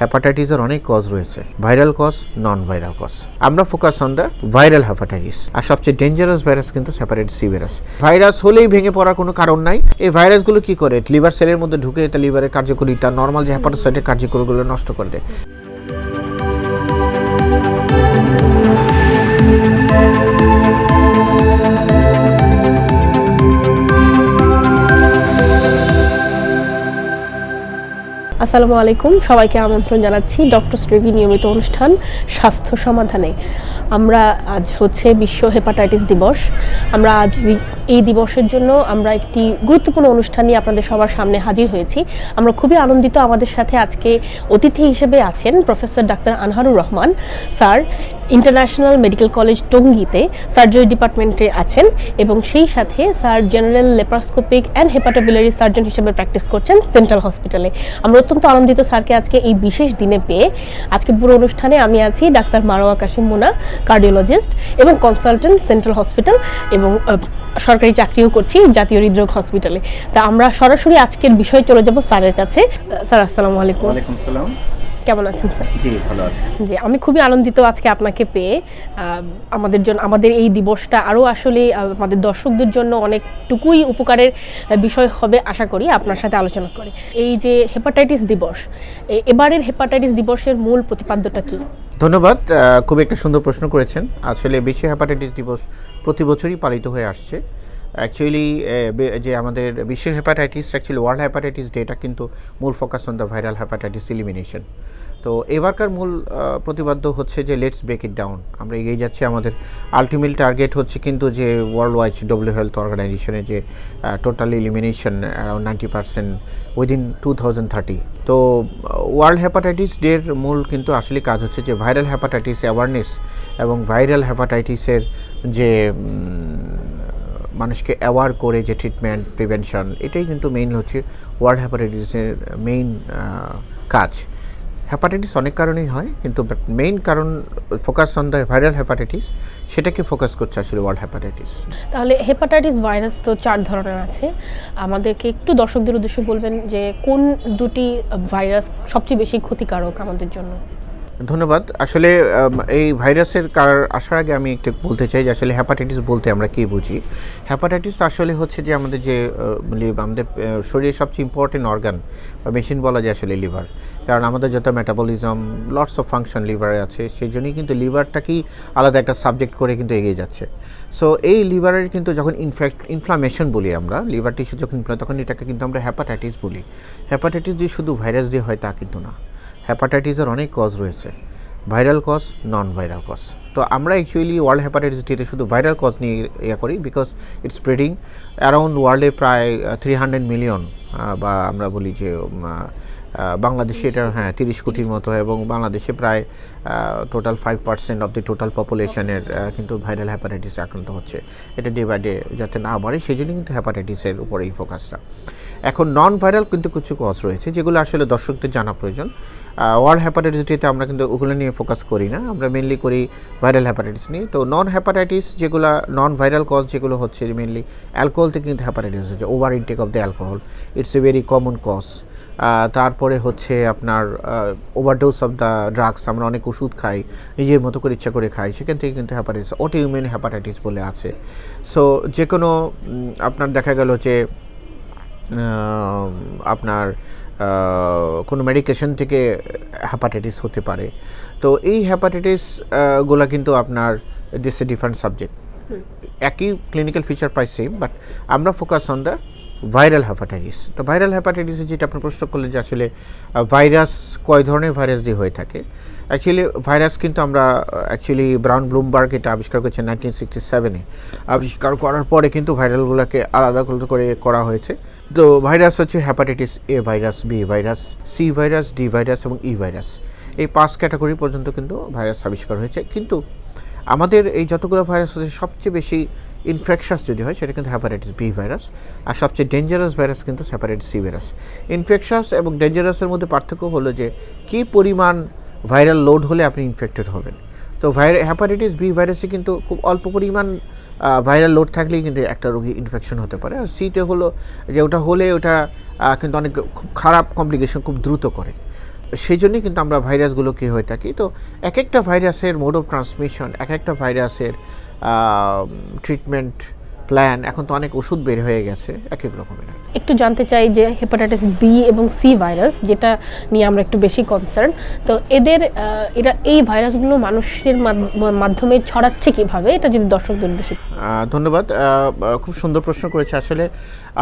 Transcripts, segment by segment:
হেপাটাইটিসের অনেক কজ রয়েছে, viral cause, non viral cause. আমরা focus on the viral hepatitis. আর সবচেয়ে ডেঞ্জারাস ভাইরাস কিন্তু হেপাটাইটিস সি ভাইরাস। ভাইরাস হলেই ভেঙে পড়ার কোনো কারণ নাই। এই ভাইরাসগুলো কি করে, লিভার সেলের মধ্যে ঢুকে তা লিভারের কার্যকরিতা, নর্মাল যে হেপাটোসাইটের কার্যকরীগুলো নষ্ট করে দেয়। আসসালামু আলাইকুম, সবাইকে আমন্ত্রণ জানাচ্ছি ডক্টর রিভি নিয়মিত অনুষ্ঠান স্বাস্থ্য সমাধানে। আমরা আজ হচ্ছে বিশ্ব হেপাটাইটিস দিবস। আমরা আজ এই দিবসের জন্য আমরা একটি গুরুত্বপূর্ণ অনুষ্ঠান নিয়ে আপনাদের সবার সামনে হাজির হয়েছি। আমরা খুবই আনন্দিত, আমাদের সাথে আজকে অতিথি হিসেবে আছেন professor doctor Anharur Rahman sir. International medical college টঙ্গীতে সার্জারি ডিপার্টমেন্টে আছেন এবং সেই সাথে sir general laparoscopic and hepatobiliary surgeon হিসেবে প্র্যাকটিস করছেন সেন্ট্রাল হসপিটালে। আমরা অত্যন্ত আনন্দিত স্যারকে আজকে এই বিশেষ দিনে পেয়ে। আজকে পুরো অনুষ্ঠানে আমি আছি ডাক্তার মারোয়া কাশিম মোনা, কার্ডিওলজিস্ট এবং কনসালটেন্ট সেন্ট্রাল হসপিটাল, এবং সরকারি চাকরিও করছি জাতীয় হৃদরোগ হসপিটালে। তা আমরা সরাসরি আজকের বিষয় চলে যাব স্যারের কাছে। স্যার আসসালামু আলাইকুম। ওয়ালাইকুম সালাম। কেমন আছেন স্যার? জি, ভালো আছি। জি, আমি খুবই আনন্দিত আজকে আপনাকে পেয়ে। আমাদের জন্য, আমাদের এই দিবসটা আরও আসলে আমাদের দর্শকদের জন্য অনেকটুকুই উপকারের বিষয় হবে আশা করি আপনার সাথে আলোচনা করে। এই যে হেপাটাইটিস দিবস, এবারের হেপাটাইটিস দিবসের মূল প্রতিপাদ্যটা কি? ধন্যবাদ, খুব একটা সুন্দর প্রশ্ন করেছেন। আসলে বিশ্ব হেপাটাইটিস দিবস প্রতি বছরই পালিত হয়ে আসছে। অ্যাকচুয়ালি যে আমাদের বিশ্ব hepatitis, actually world hepatitis data কিন্তু মূল focus on the viral hepatitis elimination. তো এবারকার মূল প্রতিপাদ্য হচ্ছে যে লেটস ব্রেক ইট ডাউন। আমরা এগিয়ে যাচ্ছি, আমাদের আলটিমেট টার্গেট হচ্ছে কিন্তু যে ওয়ার্ল্ড ওয়াইড ডব্লিউ হেলথ অর্গানাইজেশনের যে টোটাল এলিমিনেশন অ্যারাউন্ড 90% উইদিন 2030। তো ওয়ার্ল্ড হেপাটাইটিস ডের মূল কিন্তু আসলে কাজ হচ্ছে যে ভাইরাল হেপাটাইটিস অ্যাওয়ারনেস এবং ভাইরাল হেপাটাইটিসের যে মানুষকে অ্যাওয়ার করে যে ট্রিটমেন্ট, প্রিভেনশন, এটাই কিন্তু মেইন হচ্ছে ওয়ার্ল্ড হেপাটাইটিসের মেইন কাজ। হেপাটাইটিস অনেক কারণেই হয়, কিন্তু মেইন কারণ focus on the viral hepatitis, সেটাকে ফোকাস করছে আসলে ওয়ার্ল্ড হেপাটাইটিস। তাহলে হেপাটাইটিস ভাইরাস তো 4 ধরনের আছে। আমাদেরকে একটু দর্শকদের উদ্দেশ্যে বলবেন যে কোন দুটি ভাইরাস সবচেয়ে বেশি ক্ষতিকারক আমাদের জন্য? ধন্যবাদ। আসলে এই ভাইরাসের আসার আগে আমি একটু বলতে চাই যে আসলে হেপাটাইটিস বলতে আমরা কী বুঝি। হেপাটাইটিস আসলে হচ্ছে যে আমাদের যে আমাদের শরীরের সবচেয়ে ইম্পর্টেন্ট অর্গান বা মেশিন বলা যায় আসলে লিভার। কারণ আমাদের যত মেটাবলিজম, লটস অফ ফাংশন লিভারে আছে, সেই জন্যই কিন্তু লিভারটাকেই আলাদা একটা সাবজেক্ট করে কিন্তু এগিয়ে যাচ্ছে। সো এই লিভারের কিন্তু যখন ইনফ্লামেশন বলি আমরা, লিভার টিস্যু যখন তখন এটাকে কিন্তু আমরা হেপাটাইটিস বলি। হেপাটাইটিস যে শুধু ভাইরাস দিয়ে হয় তা কিন্তু না। হেপাটাইটিসের অনেক কজ রয়েছে, viral cause, non viral cause. তো আমরা অ্যাকচুয়ালি ওয়ার্ল্ড হেপাটাইটিস ডেতে শুধু ভাইরাল কজ নিয়ে করি, বিকজ ইটস স্প্রেডিং অ্যারাউন্ড ওয়ার্ল্ডে প্রায় 300 মিলিয়ন, বা আমরা বলি যে বাংলাদেশে এটা 30 কোটির মতো, এবং বাংলাদেশে প্রায় টোটাল 5% অফ দি টোটাল পপুলেশনের কিন্তু ভাইরাল হেপাটাইটিসে আক্রান্ত হচ্ছে। এটা ডে বাই ডে যাতে না বাড়ে, সেই জন্য কিন্তু হেপাটাইটিসের উপরে এই ফোকাসটা। এখন নন ভাইরাল কিন্তু কিছু কজ রয়েছে যেগুলো আসলে দর্শকদের জানা প্রয়োজন। ওয়ার্ল্ড হেপাটাইটিস ডেতে আমরা কিন্তু ওগুলো নিয়ে ফোকাস করি না, আমরা মেনলি করি ভাইরাল হেপাটাইটিস নিয়ে। তো নন হেপাটাইটিস যেগুলো নন ভাইরাল কজ, যেগুলো হচ্ছে মেনলি অ্যালকোহল থেকে কিন্তু হেপাটাইটিস হচ্ছে, over intake of the alcohol, it's a very common cause. তারপরে হচ্ছে আপনার ওভারডোজ অফ দ্য ড্রাগস, আমরা অনেক ওষুধ খাই, নিজের মতো করে ইচ্ছা করে খাই, সেখান থেকে কিন্তু হেপাটাইটিস, অটোইমিউন হেপাটাইটিস বলে আছে। সো যে কোনো আপনার দেখা গেল যে আপনার কোনো মেডিকেশন থেকে হেপাটাইটিস হতে পারে। তো এই হেপাটাইটিসগুলো কিন্তু আপনার দিস এ ডিফারেন্ট সাবজেক্ট, একই ক্লিনিক্যাল ফিচার প্রায় সেম, বাট আমরা focus on the viral hepatitis. তো ভাইরাল হেপাটাইটিসে যেটা আপনি প্রশ্ন করলেন যে আসলে ভাইরাস কয় ধরনের ভাইরাস দিয়ে হয়ে থাকে। অ্যাকচুয়ালি ভাইরাস কিন্তু আমরা ব্রাউন ব্লুমবার্গ এটা আবিষ্কার করেছেন 1967-এ। আবিষ্কার করার পরে কিন্তু ভাইরালগুলোকে আলাদা করে করা হয়েছে। তো ভাইরাস হচ্ছে hepatitis A virus, B virus, C virus, D virus এবং ই ভাইরাস। এই 5 ক্যাটাগরি পর্যন্ত কিন্তু ভাইরাস আবিষ্কার হয়েছে। কিন্তু আমাদের এই যতগুলো ভাইরাস হচ্ছে সবচেয়ে বেশি ইনফেকশাস যদি হয় সেটা কিন্তু হেপাটাইটিস বি ভাইরাস, আর সবচেয়ে ডেঞ্জারাস ভাইরাস কিন্তু হেপাটাইটিস সি ভাইরাস। ইনফেকশাস এবং ডেঞ্জারাসের মধ্যে পার্থক্য হলো যে কী পরিমাণ ভাইরাল লোড হলে আপনি ইনফেক্টেড হবেন। তো হেপাটাইটিস বি ভাইরাসে কিন্তু খুব অল্প পরিমাণ ভাইরাল লোড থাকলেই কিন্তু একটা রোগী ইনফেকশন হতে পারে। আর সিতে হলো যে ওটা হলে ওটা কিন্তু অনেক খুব খারাপ কমপ্লিকেশন খুব দ্রুত করে। সেই জন্যই কিন্তু আমরা ভাইরাসগুলো কী হয়ে থাকি। তো এক একটা ভাইরাসের মোড অফ ট্রান্সমিশন, এক একটা ভাইরাসের ট্রিটমেন্ট প্ল্যান, এখন তো অনেক ওষুধ বের হয়ে গেছে এক এক রকমের। একটু জানতে চাই যে হেপাটাইটিস বি এবং সি ভাইরাস, যেটা নিয়ে আমরা একটু বেশি কনসার্ন, তো এরা এই ভাইরাসগুলো মানুষের মাধ্যমে ছড়াচ্ছে কিভাবে, এটা যদি দর্শকদের উদ্দেশ্যে। ধন্যবাদ, খুব সুন্দর প্রশ্ন করেছে। আসলে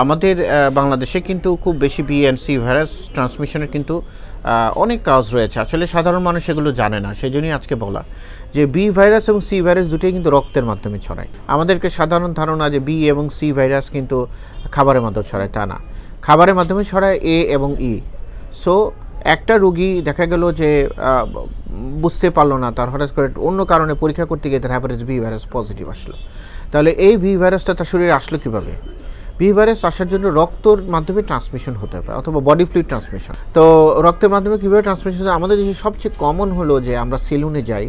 আমাদের বাংলাদেশে কিন্তু খুব বেশি বি অ্যান্ড সি ভাইরাস ট্রান্সমিশনের কিন্তু অনেক কাজ রয়েছে। আসলে সাধারণ মানুষ এগুলো জানে না, সেই জন্যই আজকে বলা যে বি ভাইরাস এবং সি ভাইরাস দুটোই কিন্তু রক্তের মাধ্যমে ছড়ায়। আমাদেরকে সাধারণ ধারণা যে বি এবং সি ভাইরাস কিন্তু খাবারের মাধ্যমে ছড়ায়, তা না, খাবারের মাধ্যমে ছড়ায় এ এবং ই। সো একটা রোগী দেখা গেল যে বুঝতে পারলো না, তার হঠাৎ করে অন্য কারণে পরীক্ষা করতে গিয়ে তার হেপাটাইটিস বি ভাইরাস পজিটিভ আসলো, তাহলে এই বি ভাইরাসটা তার শরীরে আসলো কীভাবে? বি ভাইরাস আসার জন্য রক্তর মাধ্যমে ট্রান্সমিশন হতে পারে অথবা বডি ফ্লুইড ট্রান্সমিশন। তো রক্তের মাধ্যমে কীভাবে ট্রান্সমিশন? আমাদের দেশে সবচেয়ে কমন হলো যে আমরা সেলুনে যাই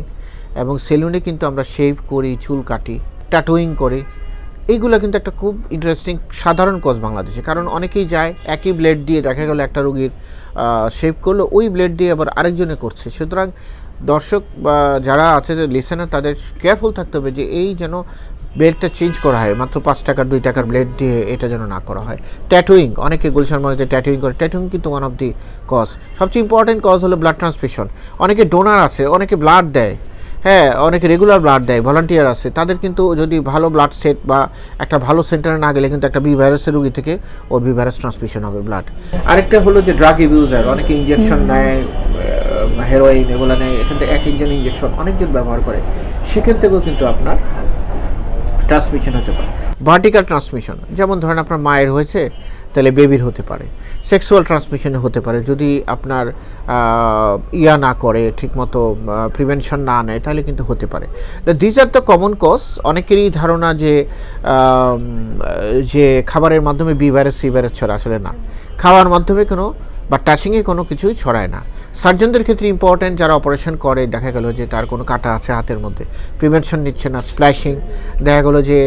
এবং সেলুনে কিন্তু আমরা শেভ করি, চুল কাটি, ট্যাটুইং করি। এইগুলো কিন্তু একটা খুব ইন্টারেস্টিং সাধারণ কজ বাংলাদেশে, কারণ অনেকেই যায় একই ব্লেড দিয়ে, দেখা গেল একটা রোগীর শেভ করলো, ওই ব্লেড দিয়ে আবার আরেকজনে করছে। সুতরাং দর্শক বা যারা আছে যে লিসেনার, তাদের কেয়ারফুল থাকতে হবে যে এই যেন ব্লেডটা চেঞ্জ করা হয়, মাত্র 5 টাকার 2 টাকার ব্লেড দিয়ে এটা যেন না করা হয়। ট্যাটুইং, অনেকে গুলশান মনেতে ট্যাটুইং করে, ট্যাটুইং কিন্তু ওয়ান অফ দি কজ। সবচেয়ে ইম্পর্টেন্ট কজ হলো ব্লাড ট্রান্সফিউশন। অনেকে ডোনার আছে, অনেকে ব্লাড দেয়, হ্যাঁ, অনেকে রেগুলার ব্লাড দেয়, ভলান্টিয়ার আছে, তাদের কিন্তু যদি ভালো ব্লাড সেট বা একটা ভালো সেন্টারে না গেলে কিন্তু একটা বি ভাইরাসের রোগী থেকে ওর বি ভাইরাস ট্রান্সমিশন হবে ব্লাড। আরেকটা হলো যে ড্রাগ ইউজার, অনেকে ইঞ্জেকশন নেয়, হেরোইন এগুলো নেয়, এখান থেকে 1 ইঞ্জেকশন ইঞ্জেকশন অনেকজন ব্যবহার করে, সেখান থেকেও কিন্তু আপনার ট্রান্সমিশন হতে পারে। ভার্টিক্যাল ট্রান্সমিশন, যেমন ধরেন আপনার মায়ের হয়েছে, তাহলে বেবির হতে পারে। সেক্সুয়াল ট্রান্সমিশনে হতে পারে, যদি আপনার ইয়া না করে, ঠিকমতো প্রিভেনশন না নেয়, তাহলে কিন্তু হতে পারে। This are the common cause. অনেকেরই ধারণা যে খাবারের মাধ্যমে বি ভাইরাস সি ভাইরাস ছড়ায়, আসলে না, খাওয়ার মাধ্যমে কোনো বা টাচিংয়ে কোনো কিছুই ছড়ায় না। সার্জনদের ক্ষেত্রে ইম্পর্ট্যান্ট, যারা অপারেশন করে, দেখা গেল যে তার কোনো কাটা আছে হাতের মধ্যে, প্রিভেনশন নিচ্ছে না, স্প্ল্যাশিং, দেখা গেলো যে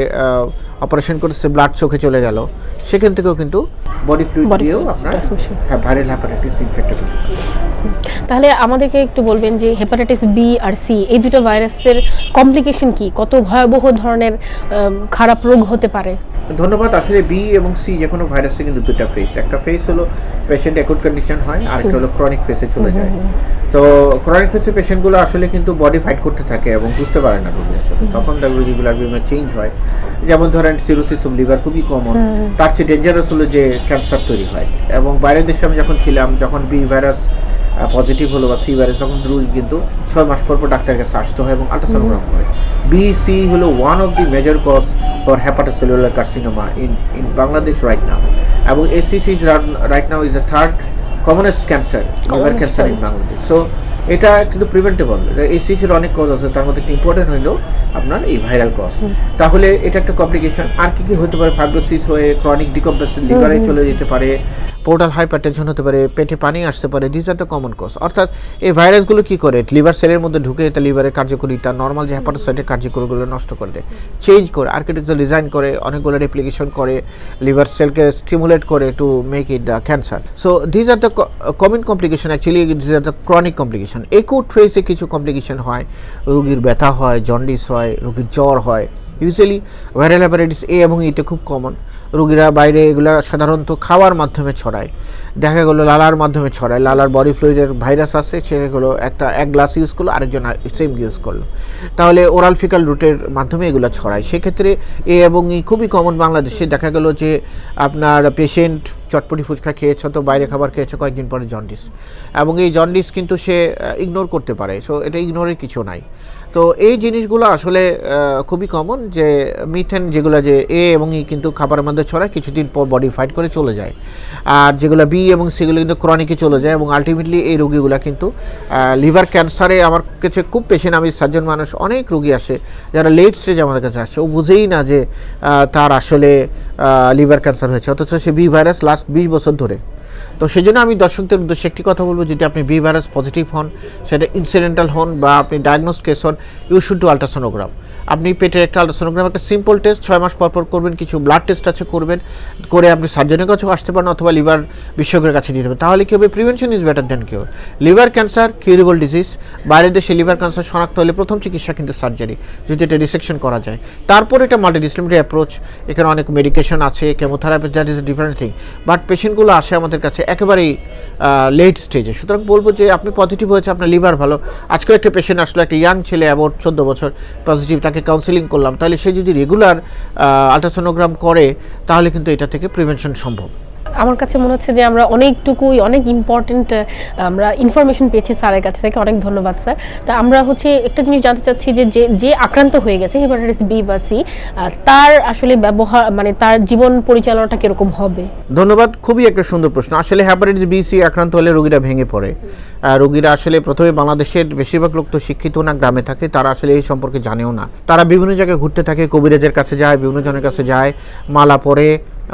অপারেশন করছে, ব্লাড চোখে চলে গেল, সেখান থেকেও কিন্তু বডি ফ্লুইড দিয়েও আপনার ভাইরাল হেপাটাইটিস ইনফেক্টেড হতে পারে। তাহলে আমাদেরকে একটু বলবেন যে হেপাটাইটিস বি আর সি, এই দুটো ভাইরাসের কমপ্লিকেশন কি, কত ভয়াবহ ধরনের খারাপ রোগ হতে পারে? ধন্যবাদ। আসলে বি এবং সি যে কোনো ভাইরাসে কিন্তু দুটো ফেস। একটা ফেস হলো পেশেন্ট অ্যাকুট কন্ডিশন হয়, আর একটা হলো ক্রনিক ফেসে চলে যায়। তো ক্রনিক ফেসের পেশেন্টগুলো আসলে কিন্তু বডি ফাইট করতে থাকে এবং বুঝতে পারে না রোগী আসলে, তখন তার রোগীগুলোর বিভিন্ন চেঞ্জ হয়। যেমন ধরেন সিরোসিস অফ লিভার খুবই কমন, তার চেয়ে ডেঞ্জারাস হলো যে ক্যান্সার তৈরি হয়। এবং বাইরের দেশে আমি যখন ছিলাম, যখন বি ভাইরাস পজিটিভ হলো বা সি ভাইরাস, তখন রোগী কিন্তু 6 মাস পর ডাক্তারের কাছে আসতে হয় এবং আল্ট্রাসোনোগ্রাম করে। বি সি হলো one of the major cause for hepatocellular carcinoma in Bangladesh right now, এবং SCC right now is the third commonest cancer, liver cancer in Bangladesh. So এটা কিন্তু প্রিভেন্টেবল। এসসিসির অনেক কজ আছে, তার মধ্যে ইম্পর্টেন্ট হইলো আপনার এই ভাইরাল কজ। তাহলে এটা একটা কমপ্লিকেশন। আর কি কি হতে পারে? ফাইব্রোসিস হয়ে ক্রনিক ডিকম্প্রেশন লিভারে চলে যেতে পারে, পোর্টাল হাইপারটেনশন হতে পারে, পেটে পানি আসতে পারে। This are the common cause. অর্থাৎ এই ভাইরাসগুলো কি করে, লিভার সেলের মধ্যে ঢুকে তা লিভারের কার্যকরিতা, নর্মাল যে হেপাটোসাইটের কার্যকরীগুলো নষ্ট করে দেয়, চেঞ্জ করে, আর্কিটেকচার ডিজাইন করে, অনেকগুলো রেপ্লিকেশন করে, লিভার সেলকে স্টিমুলেট করে to make it the cancer. So this are the common complication. Actually this are the chronic complication. Acute ফেজে কিছু কমপ্লিকেশন হয়, রোগীর ব্যথা হয়, জন্ডিস হয়, রোগীর জ্বর হয়। ইউজুয়ালি ভাইরাল হেপাটাইটিস এ এবং ইতে খুব কমন। রোগীরা বাইরে এগুলো সাধারণত খাওয়ার মাধ্যমে ছড়ায়, দেখা গেলো লালার মাধ্যমে ছড়ায়, লালার বডি ফ্লুইডের ভাইরাস আছে, সেগুলো এক গ্লাস ইউজ করলো, আরেকজন সেম ইউজ করলো, তাহলে ওরাল ফিকাল রুটের মাধ্যমে এগুলো ছড়ায়। সেক্ষেত্রে এ এবং ই খুবই কমন বাংলাদেশে। দেখা গেলো যে আপনার পেশেন্ট চটপটি ফুচকা খেয়েছে, তো বাইরে খাবার খেয়েছে, কয়েকদিন পরে জন্ডিস, এবং এই জন্ডিস কিন্তু সে ইগনোর করতে পারে। সো এটা ইগনোরের কিছু নাই। তো এই জিনিসগুলো আসলে খুবই কমন, যে মিথেন যেগুলো যে এ এবং ই কিন্তু খাবারের মধ্যে ছড়ায়, কিছুদিন পর বডি ফাইট করে চলে যায়। আর যেগুলো বি এবং সিগুলো কিন্তু ক্রনিকে চলে যায়, এবং আলটিমেটলি এই রোগীগুলো কিন্তু লিভার ক্যান্সারে, আমার কাছে খুব পেশেন্ট, আমি সার্জন মানুষ, অনেক রোগী আসে যারা লেট স্টেজ আমার কাছে আসে, ও বুঝেই না যে তার আসলে লিভার ক্যান্সার হয়েছে, অথচ সে বি ভাইরাস লাস্ট 20 বছর ধরে তো সেই জন্য আমি দর্শকদের উদ্দেশ্যে একটি কথা বলবো, যদি আপনি বি ভাইরাস পজিটিভ হন, সেটা ইনসিডেন্টাল হন বা আপনি ডায়াগনোসড কেস হন, ইউ শুড ডু আলট্রাসোনোগ্রাম। আপনি পেটের একটা আলট্রাসোনোগ্রাম, একটা সিম্পল টেস্ট 6 মাস পর করবেন, কিছু ব্লাড টেস্ট আছে করবেন, করে আপনি সার্জনের কাছেও আসতে পারেন অথবা লিভার বিশেষজ্ঞের কাছে দিতে পারেন। তাহলে কী হবে, prevention is better than cure. Liver cancer curable disease. বাইরের দেশে লিভার ক্যান্সার শনাক্ত হলে প্রথম চিকিৎসা কিন্তু সার্জারি, যদি এটা রিসেকশন করা যায়। তারপর এটা মাল্টিডিসিপ্লিনারি অ্যাপ্রোচ, এখানে অনেক মেডিকেশন আছে, chemotherapy, that is a different thing. But পেশেন্টগুলো আসে আমাদের কাছে একেবারেই লেট স্টেজে। সুতরাং বলবো যে আপনি পজিটিভ হয়েছে, আপনার লিভার ভালো। আজকেও একটা পেশেন্ট আসলো, একটা ইয়াং ছেলে, অ্যাবাউট 14 বছর, পজিটিভ, তাকে কাউন্সিলিং করলাম। তাহলে সে যদি রেগুলার আলট্রাসোনোগ্রাম করে তাহলে কিন্তু এটা থেকে প্রিভেনশন সম্ভব। আমার কাছে মনে হচ্ছে যে আমরা অনেক ইম্পর্টেন্ট আমরা ইনফরমেশন পেয়েছি স্যারের কাছ থেকে। অনেক ধন্যবাদ স্যার। তা আমরা হচ্ছে একটা জিনিস জানতে চাচ্ছি যে যে আক্রান্ত হয়ে গেছে হেপাটাইটিস বি বা সি, তার আসলে ব্যবহার মানে তার জীবন পরিচালনাটা কিরকম হবে? ধন্যবাদ, খুবই একটা সুন্দর প্রশ্ন। আসলে হেপাটাইটিস বি সি আক্রান্ত হলে রোগীরা ভেঙে পড়ে। রোগীরা আসলে প্রথমে, বাংলাদেশের বেশিরভাগ লোক তো শিক্ষিত না, গ্রামে থাকে, তারা আসলে এই সম্পর্কে জানেও না। তারা বিভিন্ন জায়গায় ঘুরতে থাকে, কবিরাজের কাছে যায়, বিভিন্ন জনের কাছে যায়, মালা পরে,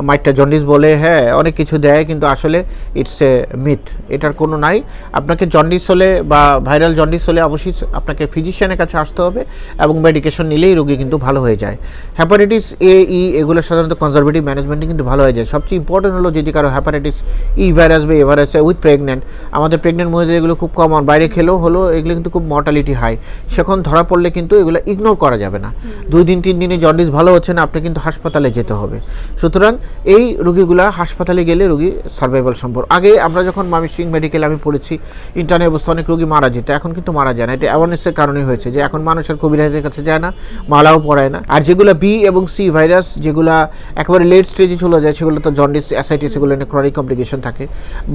মাইটটা জন্ডিস বলে, হ্যাঁ অনেক কিছু দেয়, কিন্তু আসলে ইটস এ মিথ, এটার কোনো নাই। আপনাকে জন্ডিস হলে বা ভাইরাল জন্ডিস হলে অবশ্যই আপনাকে ফিজিশিয়ানের কাছে আসতে হবে এবং মেডিকেশন নিলেই রোগী কিন্তু ভালো হয়ে যায়। হেপাটাইটিস এ, ই এগুলো সাধারণত কনজারভেটিভ ম্যানেজমেন্টে কিন্তু ভালো হয়ে যায়। সবচেয়ে ইম্পর্টেন্ট হলো যদি কারো হেপাটাইটিস ই ভাইরাস বা এ ভাইরাসে উইথ প্রেগনেন্ট, আমাদের প্রেগনেন্ট মহিলাদের এগুলো খুব কমন, বাইরে খেলেও হলো, এগুলো কিন্তু খুব মর্টালিটি হাই। সেখন ধরা পড়লে কিন্তু এগুলো ইগনোর করা যাবে না। 2 দিন 3 দিনে জন্ডিস ভালো হচ্ছে না, আপনি কিন্তু হাসপাতালে যেতে হবে। সুতরাং এই রোগীগুলা হাসপাতালে গেলে রোগী সার্ভাইভাল সম্ভব। আগে আমরা যখন ময়মনসিংহ মেডিকেলে আমি পড়েছি, ইন্টার্নে অবস্থা অনেক রোগী মারা যেত, এখন কিন্তু মারা যায় না। এটা অ্যাওয়ারনেসের কারণে হয়েছে যে এখন মানুষের কবিরাজের কাছে যায় না, মালাও পড়ায় না। আর যেগুলো বি এবং সি ভাইরাস, যেগুলা একেবারে লেট স্টেজে চলে যায়, সেগুলো তো জন্ডিস, অ্যাসাইটিস, এগুলো নিয়ে ক্রনিক কমপ্লিকেশন থাকে,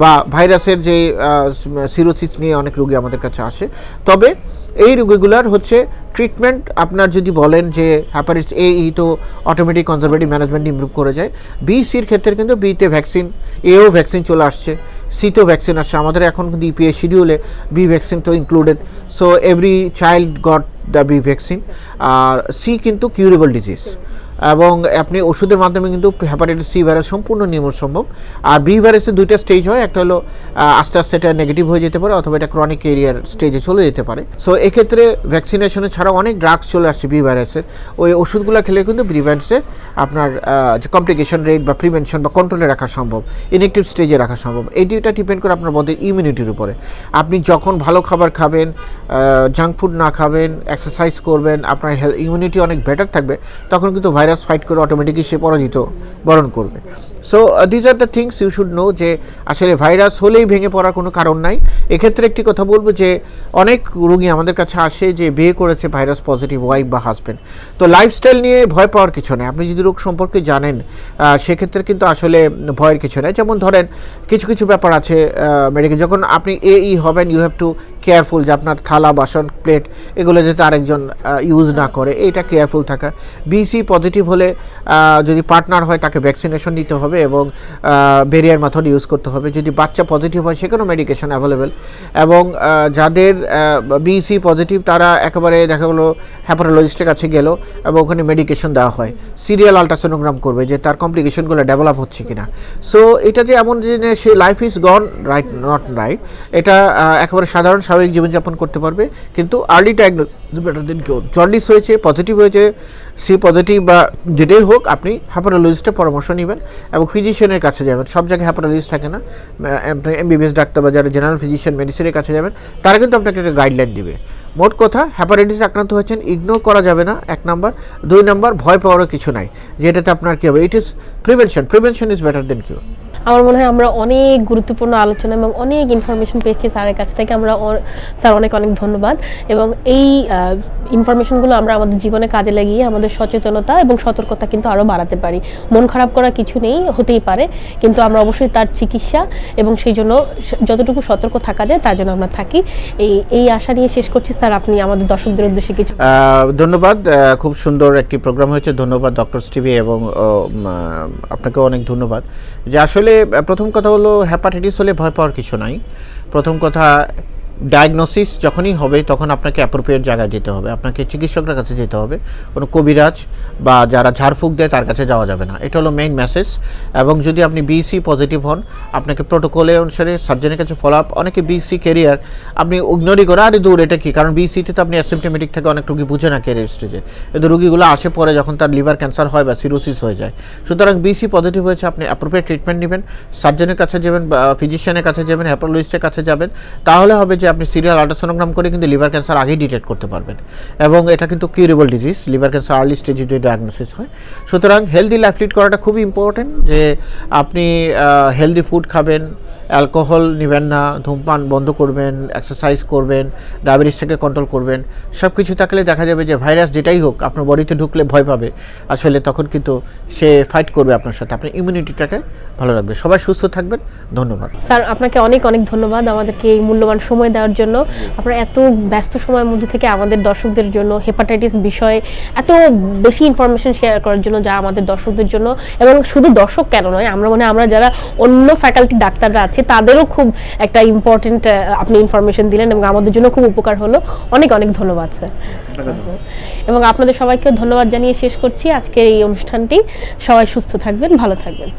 বা ভাইরাসের যে সিরোসিস নিয়ে অনেক রোগী আমাদের কাছে আসে। তবে এই রোগীগুলার হচ্ছে ট্রিটমেন্ট, আপনার যদি বলেন যে হেপাটাইটিস এ, ই তো অটোমেটিক কনজারভেটিভ ম্যানেজমেন্ট ইমপ্রুভ করে যায়। বি সির ক্ষেত্রে কিন্তু বিতে ভ্যাকসিন, এও ভ্যাকসিন চলে আসছে, সিতেও ভ্যাকসিন আসছে। আমাদের এখন কিন্তু ইপিএ শিডিউলে বি ভ্যাকসিন তো included. So every child got the B vaccine. আর সি কিন্তু কিউরেবল ডিজিজ, এবং আপনি ওষুধের মাধ্যমে কিন্তু হেপাটাইটিস সি ভাইরাস সম্পূর্ণ নির্মূল সম্ভব। আর বি ভাইরাসের 2টা স্টেজ হয়, একটা হলো আস্তে আস্তে এটা নেগেটিভ হয়ে যেতে পারে, অথবা এটা ক্রনিক এরিয়ার স্টেজে চলে যেতে পারে। সো এক্ষেত্রে ভ্যাকসিনেশনের ছাড়াও অনেক ড্রাগস চলে আসছে বি ভাইরাসের, ওই ওষুধগুলো খেলে কিন্তু প্রিভেন্টসের আপনার যে কমপ্লিকেশন রেট বা প্রিভেনশন বা কন্ট্রোলে রাখা সম্ভব, ইনএক্টিভ স্টেজে রাখা সম্ভব। এই দুইটা ডিপেন্ড করে আপনার বডির ইমিউনিটির উপরে। আপনি যখন ভালো খাবার খাবেন, জাঙ্ক ফুড না খাবেন, এক্সারসাইজ করবেন, আপনার ইমিউনিটি অনেক বেটার থাকবে, তখন কিন্তু ভাইরাস ফাইট করে অটোমেটিকই সে পরাজিত বরণ করবে। So these are the things you should know, যে আসলে ভাইরাস হলেই ভেঙে পড়ার কোনো কারণ নাই। এক্ষেত্রে একটি কথা বলবো যে অনেক রোগী আমাদের কাছে আসে যে বিয়ে করেছে ভাইরাস পজিটিভ ওয়াইফ বা হাজব্যান্ড, তো লাইফস্টাইল নিয়ে ভয় পাওয়ার কিছু নেই। আপনি যদি রোগ সম্পর্কে জানেন সেক্ষেত্রে কিন্তু আসলে ভয়ের কিছু নেই। যেমন ধরেন কিছু কিছু ব্যাপার আছে মেডিকেল, যখন আপনি এ, ই হবেন, ইউ হ্যাভ টু কেয়ারফুল যে আপনার থালা, বাসন, প্লেট এগুলো যাতে আরেকজন ইউজ না করে, এইটা কেয়ারফুল থাকা। বিসি পজিটিভ হলে যদি পার্টনার হয় তাকে ভ্যাকসিনেশন নিতে হবে এবং ব্যারিয়ার মেথড ইউজ করতে হবে। যদি বাচ্চা পজিটিভ হয় সেখানেও মেডিকেশন অ্যাভেলেবেল। এবং যাদের বিসি পজিটিভ তারা একেবারে দেখা গেলো হেপাটোলজিস্টের কাছে গেল এবং ওখানে মেডিকেশন দেওয়া হয়, সিরিয়াল আলট্রাসোনোগ্রাম করবে যে তার কমপ্লিকেশনগুলো ডেভেলপ হচ্ছে কিনা। সো এটা যে এমন যে সে life is gone, right not right, এটা একেবারে সাধারণ স্বাভাবিক জীবনযাপন করতে পারবে। কিন্তু early diagnose better than cure. Jaundice হয়েছে, পজিটিভ হয়েছে, সি পজিটিভ বা যেটাই হোক, আপনি হেপাটোলজিস্টের পরামর্শ নেবেন এবং ফিজিশিয়ানের কাছে যাবেন। সব জায়গায় হেপাটোলজিস্ট থাকে না, এমবিবিএস ডাক্তার বা যারা জেনারেল ফিজিশিয়ান মেডিসিনের কাছে যাবেন, তারা কিন্তু আপনাকে একটা গাইডলাইন দিবে। মোট কথা, হেপাটাইটিস আক্রান্ত হয়েছেন, ইগনোর করা যাবে না, 1 নাম্বার। 2 নাম্বার, ভয় পাওয়ারও কিছু নাই, যেটাতে আপনার কী হবে, it is prevention is better than cure. আমার মনে হয় আমরা অনেক গুরুত্বপূর্ণ আলোচনা এবং অনেক ইনফরমেশন পেয়েছি স্যারের কাছ থেকে। আমরা স্যার অনেক ধন্যবাদ। এবং এই ইনফরমেশনগুলো আমরা আমাদের জীবনে কাজে লাগিয়ে আমাদের সচেতনতা এবং সতর্কতা কিন্তু আরও বাড়াতে পারি। মন খারাপ করা কিছু নেই, হতেই পারে, কিন্তু আমরা অবশ্যই তার চিকিৎসা এবং সেই জন্য যতটুকু সতর্ক থাকা যায় তার জন্য আমরা থাকি। এই আশা নিয়ে শেষ করছি। স্যার, আপনি আমাদের দর্শকদের উদ্দেশ্যে কিছু। ধন্যবাদ, খুব সুন্দর একটি প্রোগ্রাম হয়েছে। ধন্যবাদ ডক্টর স্টিভি, এবং আপনাকেও অনেক ধন্যবাদ। যে আসলে প্রথম কথা হলো, হেপাটাইটিস হলে ভয় পাওয়ার কিছু নাই। প্রথম কথা, ডায়াগনোসিস যখনই হবে তখন আপনাকে অ্যাপ্রোপ্রিয়েট জায়গায় যেতে হবে, আপনাকে চিকিৎসকের কাছে যেতে হবে, কোনো কবিরাজ বা যারা ঝাড়ফুঁক দেয় তার কাছে যাওয়া যাবে না। এটা হলো মেইন মেসেজ। এবং যদি আপনি বিসি পজিটিভ হন, আপনাকে প্রোটোকলের অনুসারে সার্জনের কাছে ফলো আপ। অনেকে বিসি ক্যারিয়ার আপনি ইগনোরই করে, আরে দূর এটা কি, কারণ বিসিতে তো আপনি অ্যাসিমপ্টোমেটিক থাকে, অনেক রোগী বুঝে না ক্যারিয়ার স্টেজে, কিন্তু রোগীগুলো আসে পরে যখন তার লিভার ক্যান্সার হয় বা সিরোসিস হয়ে যায়। সুতরাং বিসি পজিটিভ হয়েছে, আপনি অ্যাপ্রোপ্রিয়েট ট্রিটমেন্ট নেবেন, সার্জনের কাছে যাবেন বা ফিজিশিয়ানের কাছে যাবেন, হ্যাপাটোলজিস্টের কাছে যাবেন, তাহলে হবে যে আপনি সিরিয়াল আল্ট্রাসোনোগ্রাম করে কিন্তু লিভার ক্যান্সার আগেই ডিটেক্ট করতে পারবেন। এবং এটা কিন্তু curable disease, liver cancer early স্টেজে যদি ডায়াগনোসিস হয়। সুতরাং হেলদি লাইফ লিড করাটা খুবই ইম্পর্টেন্ট, যে আপনি হেলদি ফুড খাবেন, অ্যালকোহল নেবেন না, ধূমপান বন্ধ করবেন, এক্সারসাইজ করবেন, ডায়াবেটিস থেকে কন্ট্রোল করবেন। সব কিছু থাকলে দেখা যাবে যে ভাইরাস যেটাই হোক আপনার বডিতে ঢুকলে ভয় পাবে, আসলে তখন কিন্তু সে ফাইট করবে আপনার সাথে, আপনার ইমিউনিটিটাকে ভালো রাখবে। সবাই সুস্থ থাকবেন, ধন্যবাদ। স্যার আপনাকে অনেক অনেক ধন্যবাদ আমাদেরকে এই মূল্যবান সময় দেওয়ার জন্য। আপনারা এত ব্যস্ত সময়ের মধ্যে থেকে আমাদের দর্শকদের জন্য হেপাটাইটিস বিষয়ে এত বেশি ইনফরমেশন শেয়ার করার জন্য, যা আমাদের দর্শকদের জন্য, এবং শুধু দর্শক কেন নয়, আমরা যারা অন্য ফ্যাকাল্টি ডাক্তাররা আছে তাদেরও খুব একটা ইম্পর্টেন্ট আপনি ইনফরমেশন দিলেন এবং আমাদের জন্য খুব উপকার হলো। অনেক অনেক ধন্যবাদ স্যার। এবং আপনাদের সবাইকে ধন্যবাদ জানিয়ে শেষ করছি আজকের এই অনুষ্ঠানটি। সবাই সুস্থ থাকবেন, ভালো থাকবেন।